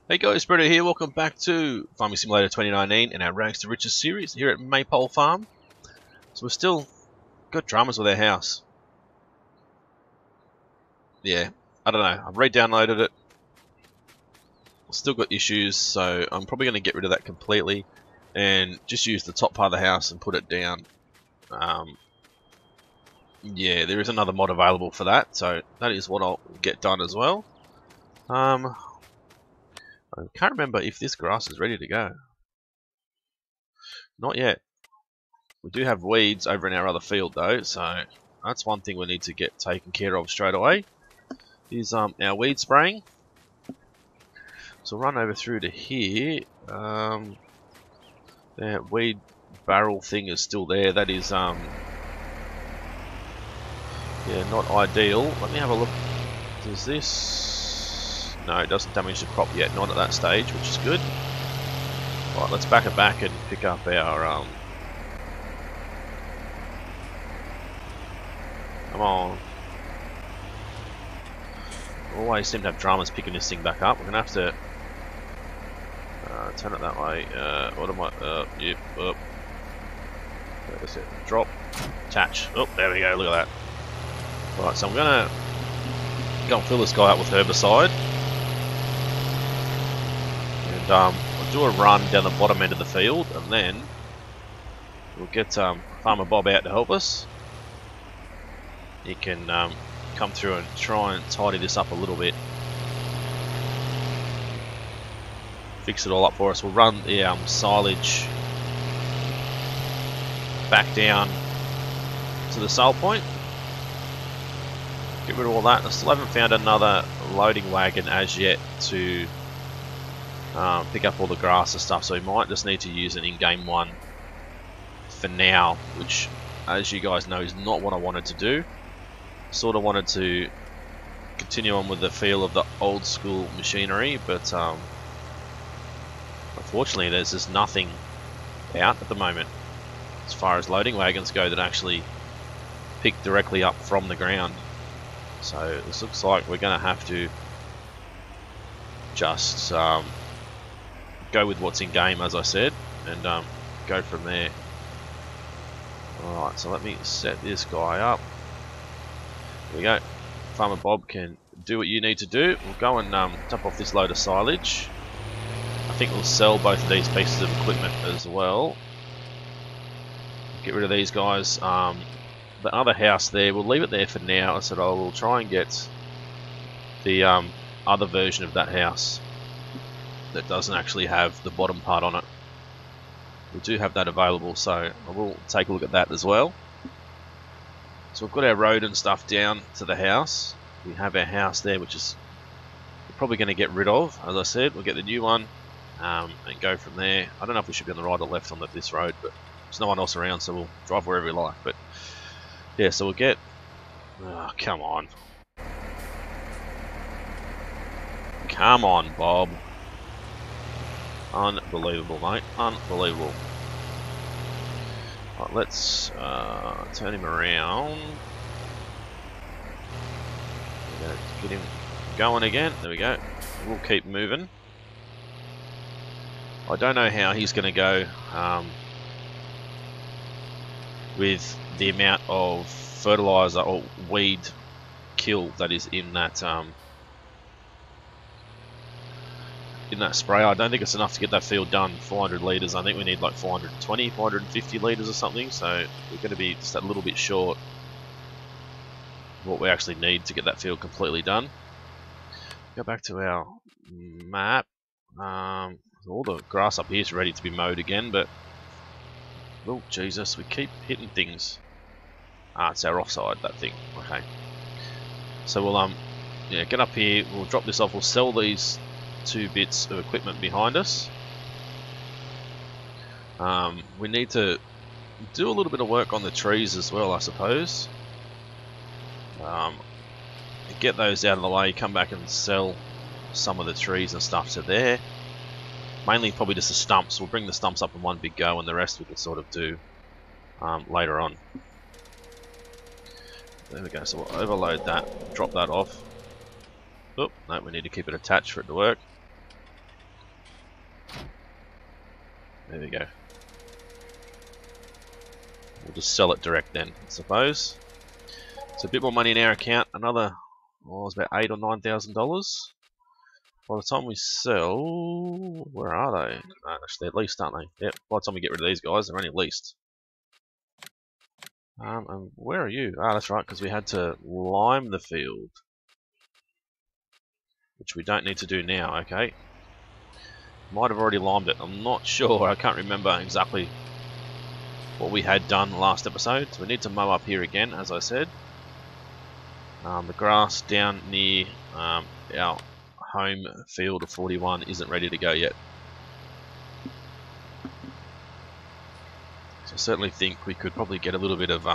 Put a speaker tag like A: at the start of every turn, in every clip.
A: Hey guys, Brett here. Welcome back to Farming Simulator 2019 in our Rags2Riches series here at Maypole Farm. So we've still got dramas with our house. Yeah, I don't know. I've re-downloaded it. Still got issues, so I'm probably going to get rid of that completely and just use the top part of the house and put it down. Yeah, there is another mod available for that, so that is what I'll get done as well. I can't remember if this grass is ready to go. Not yet. We do have weeds over in our other field though, so that's one thing we need to get taken care of straight away. Is our weed spraying. So we'll run over through to here. That weed barrel thing is still there. That is yeah, not ideal. Let me have a look. Does this? No, it doesn't damage the crop yet. Not at that stage, which is good. Right, let's back it back and pick up our Come on. Always seem to have dramas picking this thing back up. We're gonna have to turn it that way. What am I? Yep. Up. That's it. Drop. Attach. Oh, there we go. Look at that. Right, so I'm gonna go and fill this guy up with herbicide, and I'll do a run down the bottom end of the field, and then we'll get Farmer Bob out to help us. He can come through and try and tidy this up a little bit. Fix it all up for us. We'll run the silage back down to the sale point. Get rid of all that. I still haven't found another loading wagon as yet to pick up all the grass and stuff, so we might just need to use an in-game one for now, which, as you guys know, is not what I wanted to do. Sort of wanted to continue on with the feel of the old school machinery, but unfortunately there's just nothing out at the moment as far as loading wagons go that actually pick directly up from the ground. So this looks like we're going to have to just go with what's in game, as I said, and go from there. Alright, so let me set this guy up. There we go. Farmer Bob can do what you need to do. We'll go and dump off this load of silage. I think we'll sell both of these pieces of equipment as well. Get rid of these guys. The other house there, we'll leave it there for now. I said I will try and get the other version of that house that doesn't actually have the bottom part on it. We do have that available, so I will take a look at that as well. So we've got our road and stuff down to the house. We have our house there, which is we're probably going to get rid of. As I said, we'll get the new one and go from there. I don't know if we should be on the right or left on this road, but there's no one else around, so we'll drive wherever we like. But yeah, so we'll get... Oh, come on. Come on, Bob. Unbelievable, mate. Unbelievable. Right, let's turn him around. We're going to get him going again. There we go. We'll keep moving. I don't know how he's going to go with the amount of fertilizer or weed kill that is in that spray. I don't think it's enough to get that field done. 400 litres. I think we need like 420, 450 litres or something. So we're going to be just a little bit short of what we actually need to get that field completely done. Go back to our map. All the grass up here is ready to be mowed again, but oh Jesus, we keep hitting things. Ah, it's our offside, that thing. Okay. So we'll yeah, get up here. We'll drop this off. We'll sell these two bits of equipment behind us. We need to do a little bit of work on the trees as well, I suppose. Get those out of the way, come back and sell some of the trees and stuff to there. Mainly probably just the stumps. We'll bring the stumps up in one big go, and the rest we can sort of do later on. There we go, so we'll overload that, drop that off. Oh, no, we need to keep it attached for it to work. There we go. We'll just sell it direct then, I suppose. So a bit more money in our account. Another, oh, it's about $8,000 or $9,000. By the time we sell, where are they? Actually, they're leased, aren't they? Yep. By the time we get rid of these guys, they're only leased. And where are you? Ah, that's right, because we had to lime the field, which we don't need to do now. Okay. Might have already limed it. I'm not sure. I can't remember exactly what we had done last episode. So we need to mow up here again, as I said. The grass down near our home field of 41 isn't ready to go yet. So I certainly think we could probably get a little bit of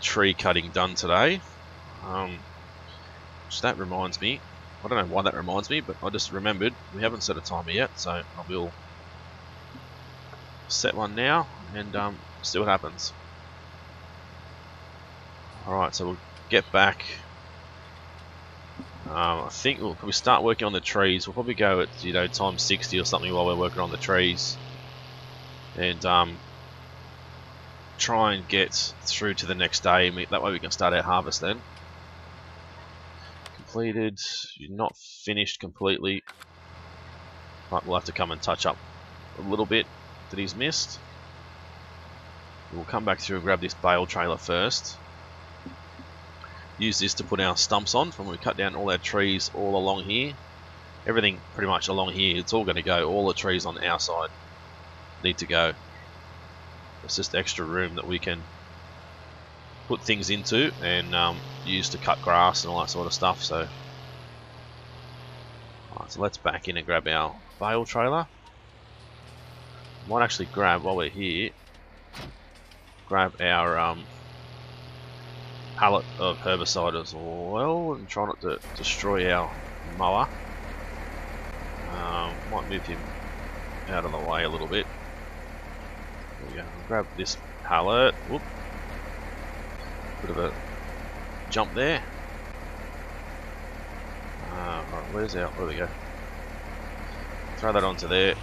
A: tree cutting done today. Which that reminds me, I don't know why that reminds me, but I just remembered we haven't set a timer yet, so I will set one now and see what happens. Alright, so we'll get back. I think we'll probably start working on the trees. We'll probably go at times 60 or something while we're working on the trees, and try and get through to the next day. That way we can start our harvest then. Completed. You're not finished completely, but we'll have to come and touch up a little bit that he's missed. We'll come back through and grab this bale trailer first. Use this to put our stumps on from when we cut down all our trees all along here. Everything pretty much along here, it's all going to go. All the trees on our side need to go. It's just extra room that we can put things into and use to cut grass and all that sort of stuff. So, alright, so let's back in and grab our bale trailer. Might actually grab, while we're here, grab our pallet of herbicide as well and try not to destroy our mower. Might move him out of the way a little bit. There we go. I'll grab this pallet. Whoop. Bit of a jump there. Right, where's our... There we go. Throw that onto there.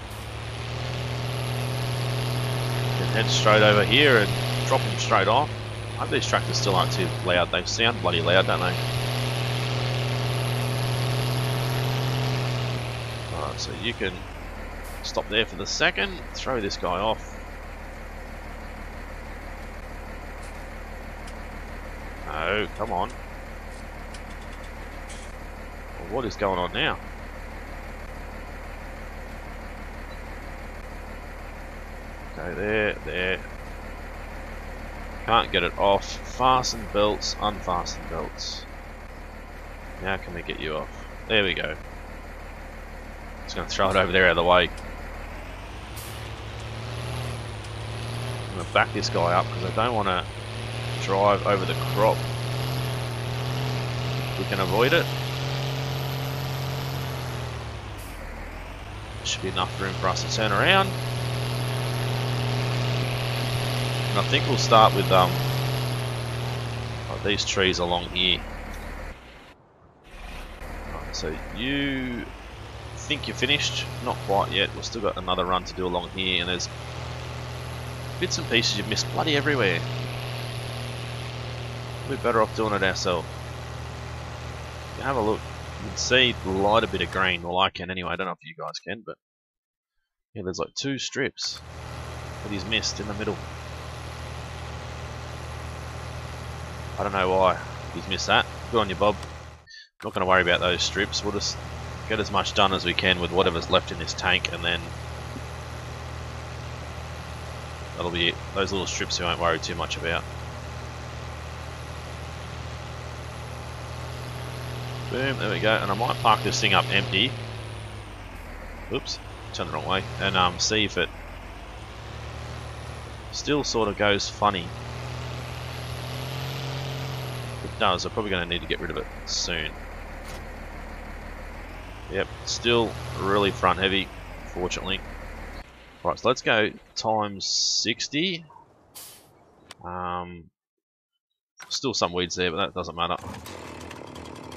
A: Then head straight over here and drop him straight off. I hope these tractors still aren't too loud. They sound bloody loud, don't they? Alright, so you can stop there for the second. Throw this guy off. No, come on. Well, what is going on now? Okay, there. Can't get it off. Fasten belts, unfasten belts. Now can we get you off? There we go. Just going to throw it over there out of the way. I'm going to back this guy up because I don't want to drive over the crop. We can avoid it. Should be enough room for us to turn around. And I think we'll start with like these trees along here. Right, so you think you're finished? Not quite yet. We've still got another run to do along here, and there's bits and pieces you've missed bloody everywhere. We're better off doing it ourselves. You have a look. You can see the lighter bit of green. Well, I can anyway. I don't know if you guys can, but yeah, there's like 2 strips that he's missed in the middle. I don't know why he's missed that. Good on you, Bob. Not going to worry about those strips. We'll just get as much done as we can with whatever's left in this tank, and then that'll be it. Those little strips we won't worry too much about. Boom, there we go. And I might park this thing up empty. Oops, turned the wrong way. And see if it still sort of goes funny. If it does, I'm probably going to need to get rid of it soon. Yep, still really front heavy, fortunately. Right, so let's go times 60. Still some weeds there, but that doesn't matter.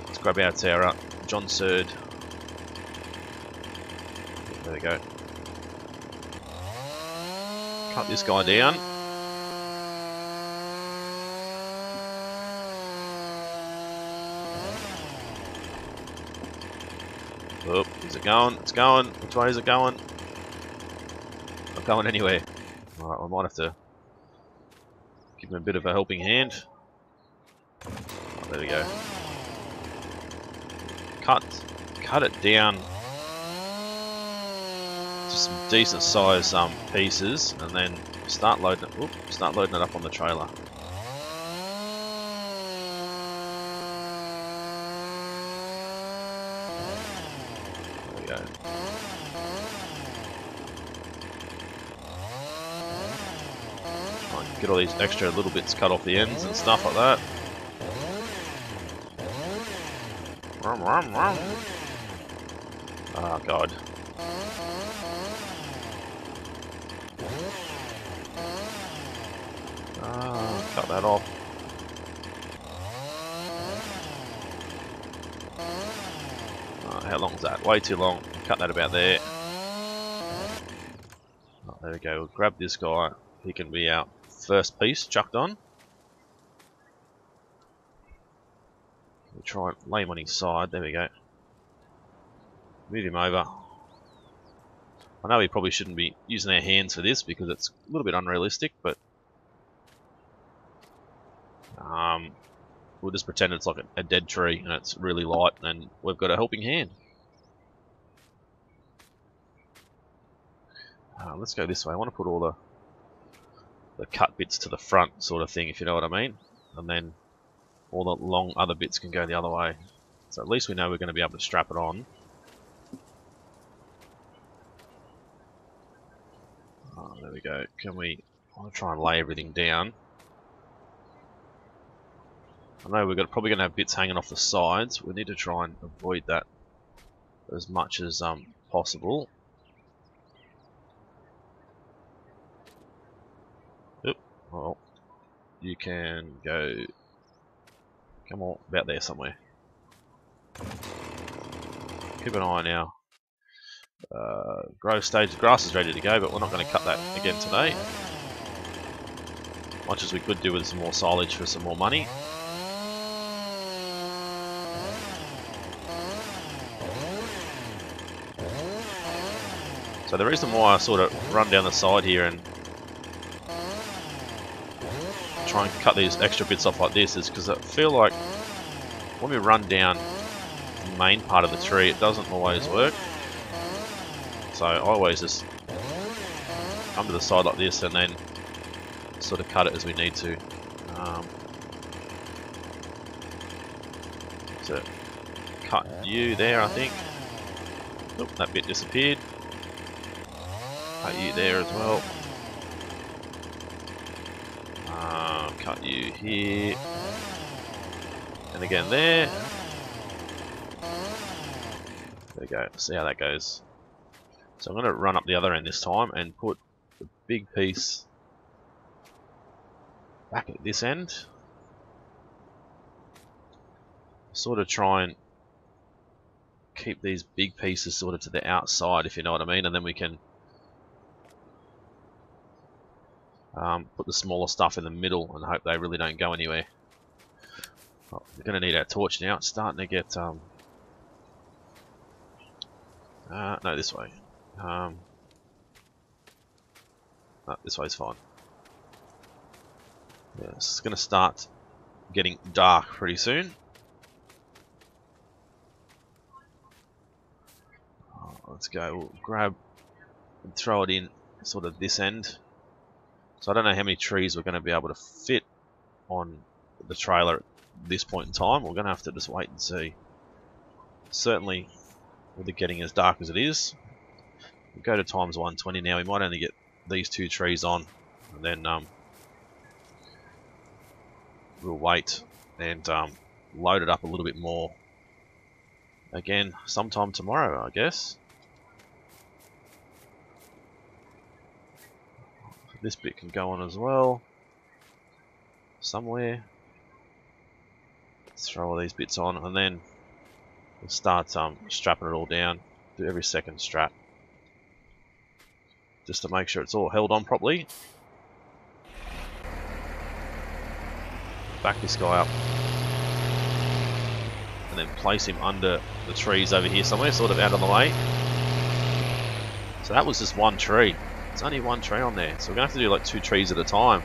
A: Let's grab our tower up. John Surd. There we go. Cut this guy down. Oh, is it going? It's going. Which way is it going? Not going anywhere. Alright, I might have to give him a bit of a helping hand. Oh, there we go. Cut it down to some decent size pieces, and then start loading it up on the trailer. There we go. Try and get all these extra little bits cut off the ends and stuff like that. Oh god. Cut that off. How long is that? Way too long. Cut that about there. Oh, there we go. We'll grab this guy. He can be our first piece chucked on. We'll try and lay him on his side. There we go. Move him over. I know we probably shouldn't be using our hands for this because it's a little bit unrealistic, but we'll just pretend it's like a dead tree and it's really light and we've got a helping hand. Let's go this way. I want to put all the cut bits to the front sort of thing, if you know what I mean. And then all the long other bits can go the other way. So at least we know we're going to be able to strap it on. Oh, there we go. I want to try and lay everything down. I know we're probably going to have bits hanging off the sides. We need to try and avoid that as much as possible. Oop, well, you can go. Come on, about there somewhere. Keep an eye now. Growth stage. The grass is ready to go, but we're not going to cut that again today. Much as we could do with some more silage for some more money. So the reason why I sort of run down the side here and try and cut these extra bits off like this is because I feel like when we run down the main part of the tree, it doesn't always work. So I always just come to the side like this and then sort of cut it as we need to. So cut you there, I think. Oop, that bit disappeared. Cut you there as well. Cut you here. And again there. There we go. See how that goes. So I'm going to run up the other end this time and put the big piece back at this end. Sort of try and keep these big pieces sort of to the outside, if you know what I mean, and then we can put the smaller stuff in the middle and hope they really don't go anywhere. Oh, we're going to need our torch now. It's starting to get no, this way. No, this way's fine. Yeah, it's going to start getting dark pretty soon. Let's go. We'll grab and throw it in sort of this end. So I don't know how many trees we're going to be able to fit on the trailer at this point in time. We're going to have to just wait and see. Certainly, with it getting as dark as it is, we'll go to times 120 now. We might only get these two trees on, and then we'll wait and load it up a little bit more. Again, sometime tomorrow, I guess. This bit can go on as well. Somewhere. Let's throw all these bits on, and then we'll start strapping it all down. Do every second strap. just to make sure it's all held on properly. Back this guy up. And then place him under the trees over here somewhere, sort of out of the way. So that was just one tree. It's only one tree on there. So we're going to have to do like 2 trees at a time.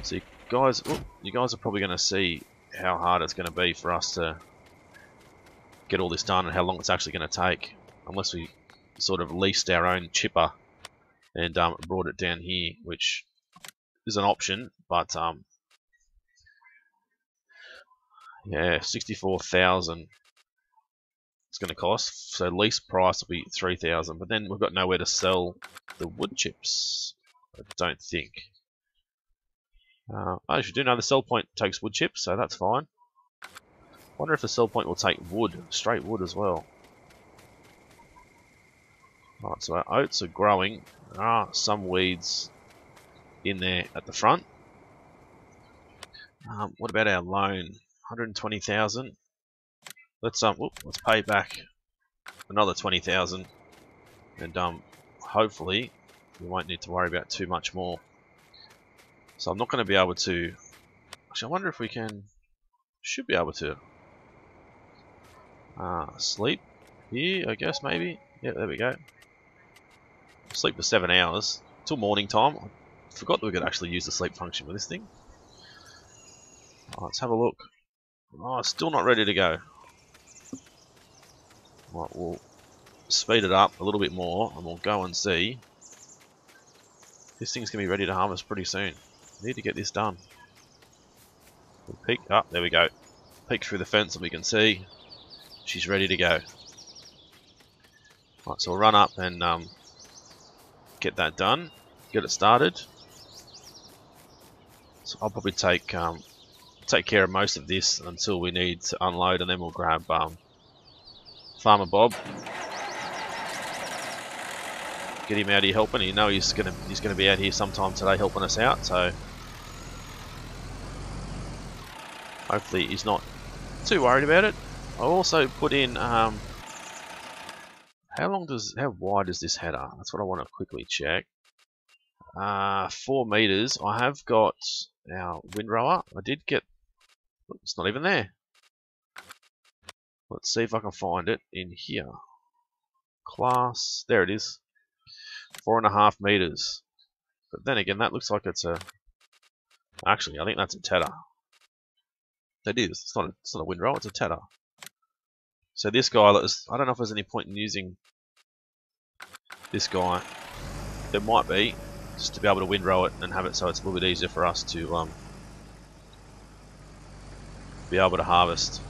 A: So you guys are probably going to see how hard it's going to be for us to get all this done and how long it's actually going to take. Unless we sort of leased our own chipper and brought it down here, which is an option, but yeah, 64,000 it's going to cost. So lease price will be 3,000, but then we've got nowhere to sell the wood chips, I don't think. Oh, you do know the sell point takes wood chips, so that's fine. Wonder if the sell point will take wood, straight wood as well. Right, so our oats are growing. There are some weeds in there at the front. What about our loan? 120,000. Let's pay back another 20,000, and hopefully we won't need to worry about too much more. So I'm not going to be able to. Actually, I wonder if we can. Should be able to sleep here. I guess maybe. Yeah, there we go. Sleep for 7 hours till morning time. I forgot that we could actually use the sleep function with this thing. Let's have a look. Oh, it's still not ready to go. Right, we'll speed it up a little bit more and we'll go and see. This thing's going to be ready to harvest pretty soon. Need to get this done. We'll peek. Oh, there we go. Peek through the fence and we can see she's ready to go. Right, so we'll run up and get that done. Get it started. So I'll probably take care of most of this until we need to unload, and then we'll grab Farmer Bob. Get him out here helping. You know he's gonna be out here sometime today helping us out. So hopefully he's not too worried about it. I'll also put in how wide is this header? That's what I want to quickly check. 4 meters. I have got our windrower. I did get. It's not even there. Let's see if I can find it in here. Class. There it is. 4.5 meters. But then again, that looks like it's a. Actually, I think that's a tedder. That is. It's not a windrower. It's a tedder. So this guy. I don't know if there's any point in using this guy. There might be, just to be able to windrow it and have it so it's a little bit easier for us to be able to harvest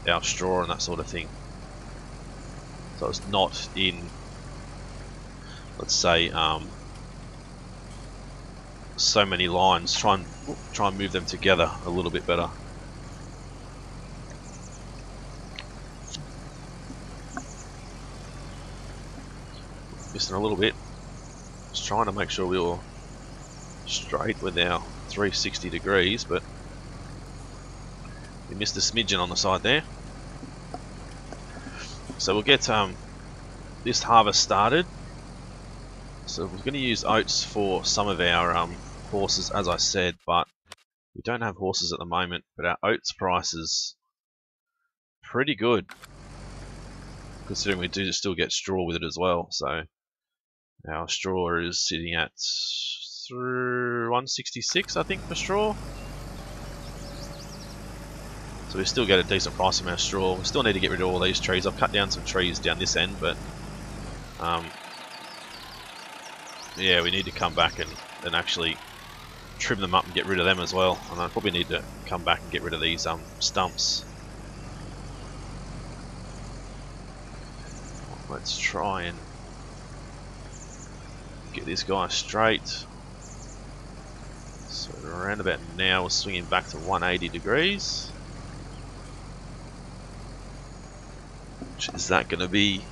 A: our straw and that sort of thing. So it's not in, let's say, so many lines. Try and move them together a little bit better. Missing a little bit. Just trying to make sure we were straight with our 360 degrees, but we missed a smidgen on the side there. So we'll get this harvest started. So we're going to use oats for some of our horses, as I said, but we don't have horses at the moment. But our oats price is pretty good, considering we do still get straw with it as well. So our straw is sitting at 166, I think, for straw. So we still get a decent price from our straw. We still need to get rid of all these trees. I've cut down some trees down this end, but yeah, we need to come back and actually trim them up and get rid of them as well. And I probably need to come back and get rid of these stumps. Let's try and get this guy straight. So around about now we're swinging back to 180 degrees. Is that going to be?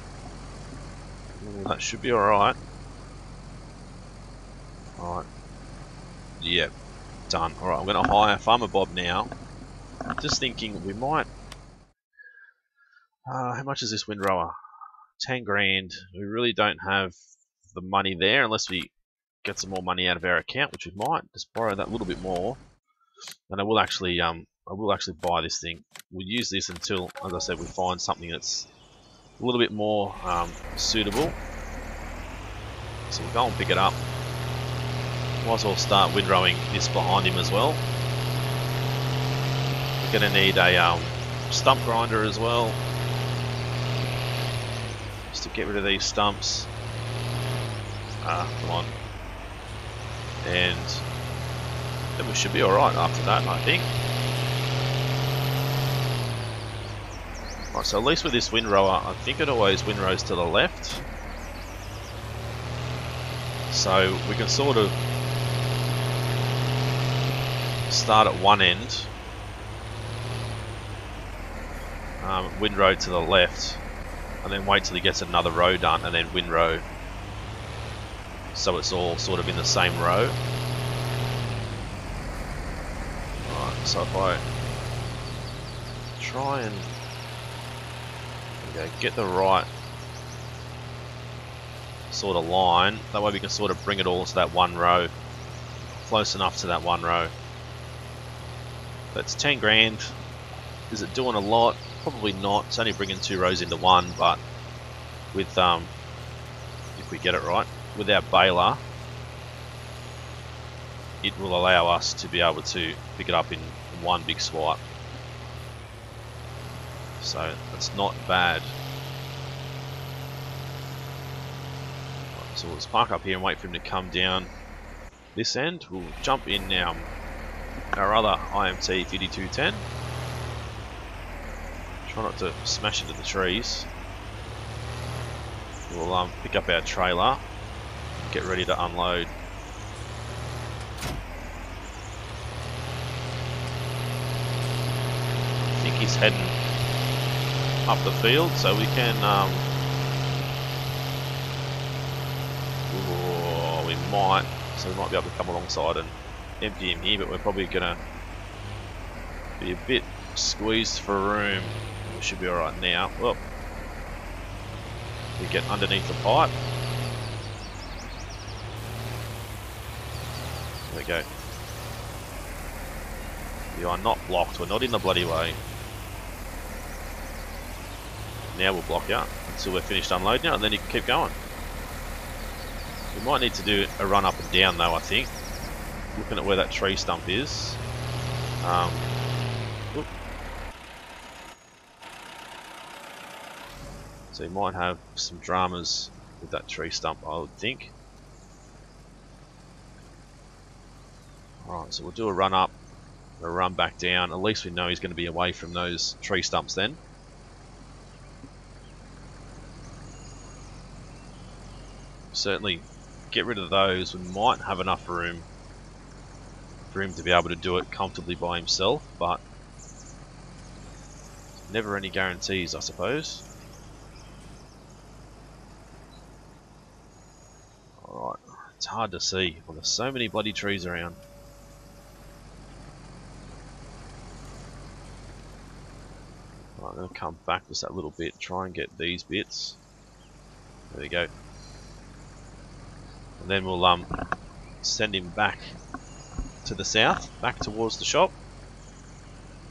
A: That should be alright. Alright. Yep. Done. Alright, I'm going to hire Farmer Bob now. Just thinking we might. How much is this windrower? 10 grand. We really don't have the money there unless we get some more money out of our account, which we might. Just borrow that little bit more, and I will actually buy this thing. We'll use this until, as I said, we find something that's a little bit more suitable. So we'll go and pick it up. Might as well start windrowing this behind him as well. We're going to need a stump grinder as well, just to get rid of these stumps. Come on. And then we should be alright after that, I think. Right, so at least with this windrower, I think it always windrows to the left. So we can sort of start at one end, windrow to the left, and then wait till he gets another row done, and then windrow, so it's all sort of in the same row. Alright, so if I try and get the right sort of line, that way we can sort of bring it all into that one row, close enough to that one row. That's 10 grand. Is it doing a lot? Probably not. It's only bringing 2 rows into one, but with if we get it right with our baler, it will allow us to be able to pick it up in one big swipe. So it's not bad. So let's park up here and wait for him to come down this end. We'll jump in now our other IMT 5210. Try not to smash into the trees. We'll pick up our trailer and get ready to unload. I think he's heading up the field, so we can we might be able to come alongside and empty him here, but we're probably gonna be a bit squeezed for room. We should be alright now. Well, we get underneath the pipe. There we go. You are not blocked. We're not in the bloody way. Now we'll block you until we're finished unloading you, and then you can keep going. We might need to do a run up and down though, I think. Looking at where that tree stump is. So you might have some dramas with that tree stump, I would think. Alright, so we'll do a run up, a run back down. At least we know he's going to be away from those tree stumps then. Certainly get rid of those. We might have enough room for him to be able to do it comfortably by himself, but never any guarantees, I suppose. Alright, it's hard to see when there's so many bloody trees around. Right, I'm going to come back just that little bit, try and get these bits. There we go. And then we'll send him back to the south, back towards the shop.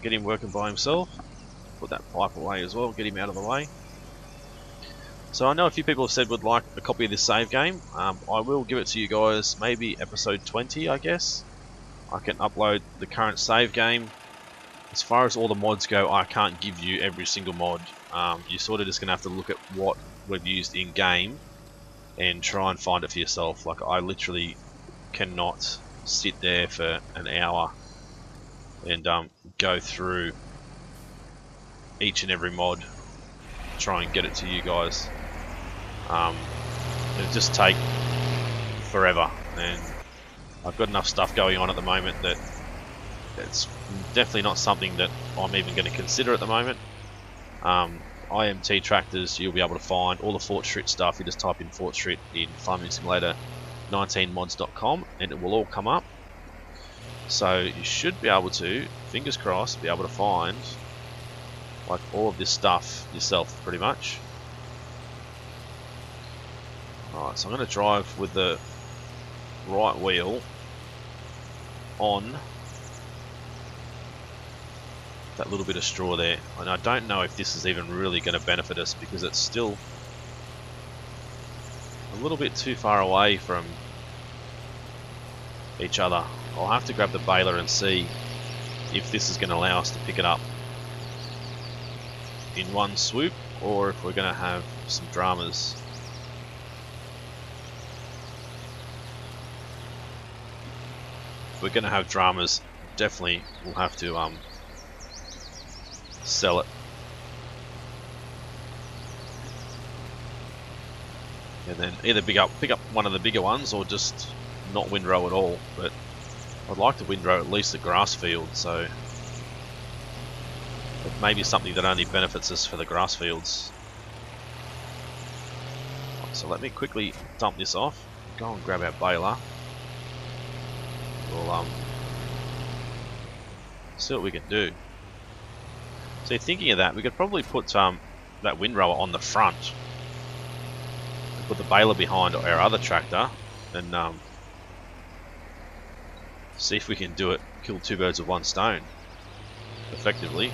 A: Get him working by himself. Put that pipe away as well, get him out of the way. So I know a few people have said would like a copy of this save game. I will give it to you guys, maybe episode 20 I guess. I can upload the current save game. As far as all the mods go, I can't give you every single mod. You're sort of just going to have to look at what we've used in game and try and find it for yourself. Like, I literally cannot sit there for an hour and go through each and every mod, try and get it to you guys. It'll just take forever, and I've got enough stuff going on at the moment that it's definitely not something that I'm even going to consider at the moment. IMT tractors, you'll be able to find all the Forestry stuff. You just type in Forestry in Farming Simulator 19mods.com and it will all come up. So you should be able to, fingers crossed, be able to find like all of this stuff yourself pretty much. Alright, so I'm going to drive with the right wheel on that little bit of straw there. And I don't know if this is even really going to benefit us because it's still a little bit too far away from each other. I'll have to grab the baler and see if this is going to allow us to pick it up in one swoop or if we're going to have some dramas. If we're going to have dramas, definitely we'll have to sell it. And then either pick up one of the bigger ones or just not windrow at all. But I'd like to windrow at least the grass field, so it may be something that only benefits us for the grass fields. So let me quickly dump this off, go and grab our baler. We'll see what we can do. So thinking of that, we could probably put that windrower on the front and put the baler behind our other tractor and see if we can do it, kill two birds with one stone effectively.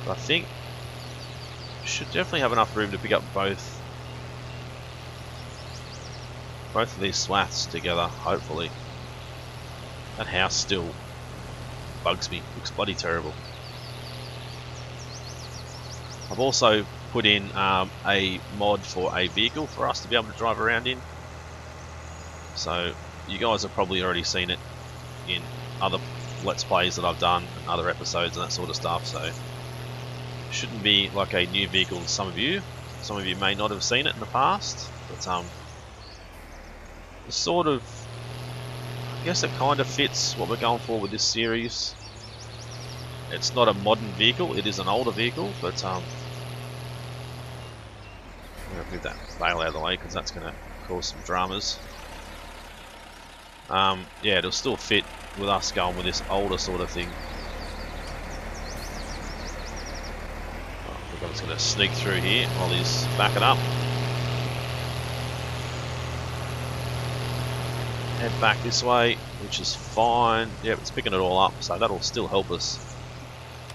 A: But I think we should definitely have enough room to pick up both of these swaths together, hopefully. That house still bugs me, looks bloody terrible. I've also put in a mod for a vehicle for us to be able to drive around in. So you guys have probably already seen it in other Let's Plays that I've done and other episodes and that sort of stuff, so it shouldn't be like a new vehicle to some of you. Some of you may not have seen it in the past, but it's sort of, I guess it kind of fits what we're going for with this series. It's not a modern vehicle, it is an older vehicle, but I'm going to move that bale out of the way because that's going to cause some dramas. Yeah, it'll still fit with us going with this older sort of thing. Oh, I think I'm just going to sneak through here while he's backing up. Head back this way, which is fine. Yep, it's picking it all up, so that'll still help us.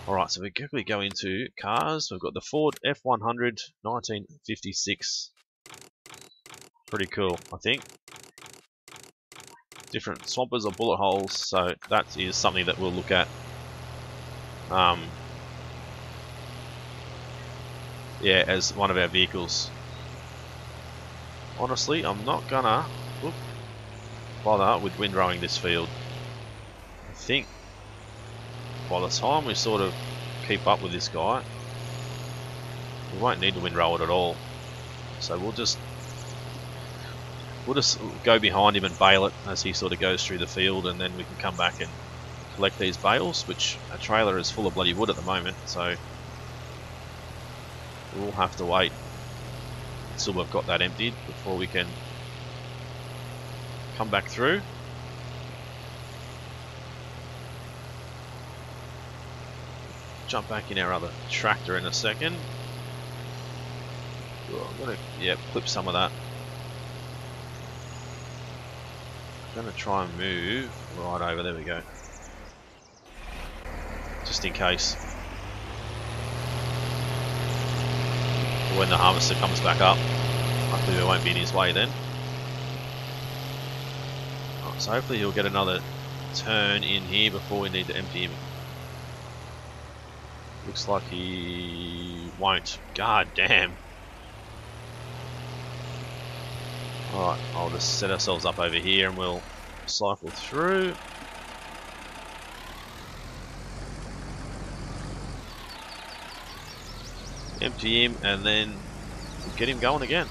A: Alright, so we quickly go into cars. We've got the Ford F100 1956. Pretty cool, I think. Different swampers or bullet holes, so that is something that we'll look at. Yeah, as one of our vehicles. Honestly, I'm not gonna bother with windrowing this field. I think by the time we sort of keep up with this guy, we won't need to windrow it at all. So we'll just go behind him and bale it as he sort of goes through the field, and then we can come back and collect these bales, which a trailer is full of bloody wood at the moment, so we'll have to wait until we've got that emptied before we can come back through. Jump back in our other tractor in a second. Oh, I'm gonna clip some of that. I'm gonna try and move right over. There we go. Just in case when the harvester comes back up. Hopefully we won't be in his way then. Right, so hopefully he'll get another turn in here before we need to empty him. Looks like he won't. God damn. Alright, I'll just set ourselves up over here and we'll cycle through. Empty him and then get him going again.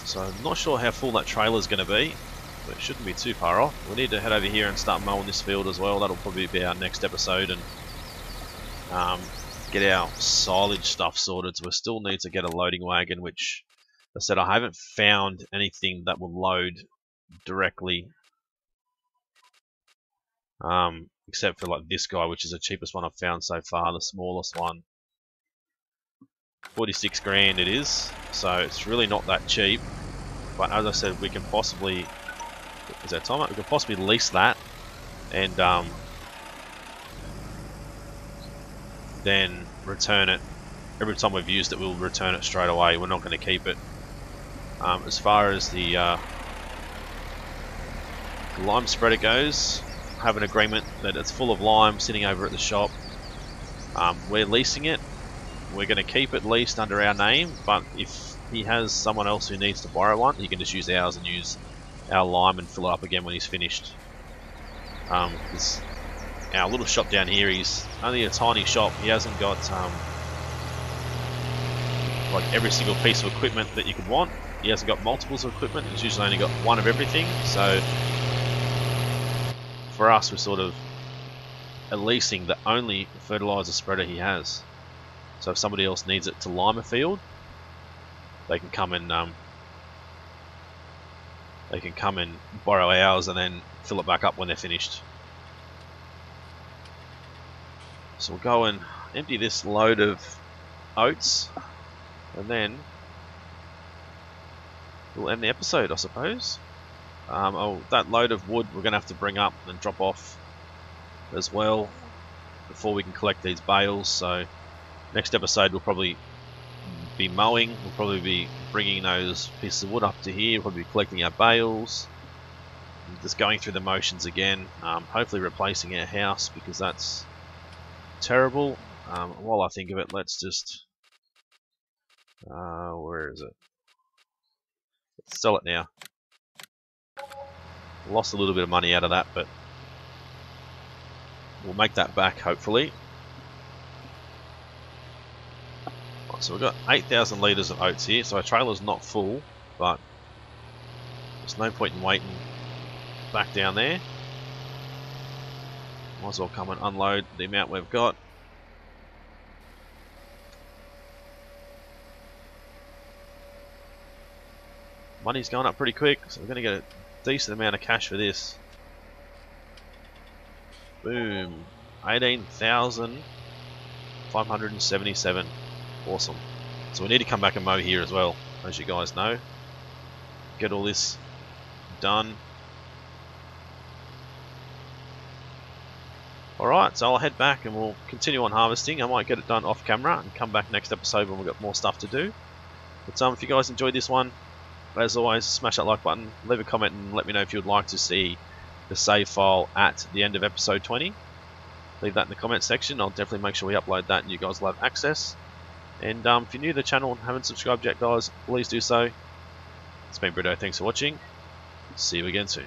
A: So I'm not sure how full that trailer is going to be, but it shouldn't be too far off. We need to head over here and start mowing this field as well. That'll probably be our next episode, and get our silage stuff sorted. So we still need to get a loading wagon, which I said I haven't found anything that will load directly, except for like this guy, which is the cheapest one I've found so far, the smallest one. 46 grand it is, so it's really not that cheap. But as I said, we can possibly, is that time? We can possibly lease that, and then return it. Every time we've used it, we'll return it straight away. We're not going to keep it. As far as the lime spreader goes, I have an agreement that it's full of lime sitting over at the shop. We're leasing it. We're going to keep it leased under our name, but if he has someone else who needs to borrow one, he can just use ours and use our lime and fill it up again when he's finished. Because our little shop down here, he's only a tiny shop. He hasn't got like every single piece of equipment that you could want. He hasn't got multiples of equipment. He's usually only got one of everything. So for us, we're sort of leasing the only fertilizer spreader he has. So if somebody else needs it to lime a field, they can come and borrow ours and then fill it back up when they're finished. So we'll go and empty this load of oats, and then we'll end the episode, I suppose. That load of wood we're going to have to bring up and drop off as well before we can collect these bales. So next episode we'll probably be mowing. We'll probably be bringing those pieces of wood up to here. We'll probably be collecting our bales, and just going through the motions again. Hopefully replacing our house, because that's terrible. While I think of it, let's just where is it? Let's sell it now. Lost a little bit of money out of that, but we'll make that back hopefully. Right, so we've got 8,000 litres of oats here, so our trailer's not full, but there's no point in waiting back down there. Might as well come and unload the amount we've got. Money's going up pretty quick, so we're going to get a decent amount of cash for this. Boom. 18,577. Awesome. So we need to come back and mow here as well, as you guys know. Get all this done. Alright, so I'll head back and we'll continue on harvesting. I might get it done off camera and come back next episode when we've got more stuff to do. But if you guys enjoyed this one, as always, smash that like button, leave a comment and let me know if you'd like to see the save file at the end of episode 20. Leave that in the comment section. I'll definitely make sure we upload that and you guys will have access. And if you're new to the channel and haven't subscribed yet, guys, please do so. It's been Brito, thanks for watching. See you again soon.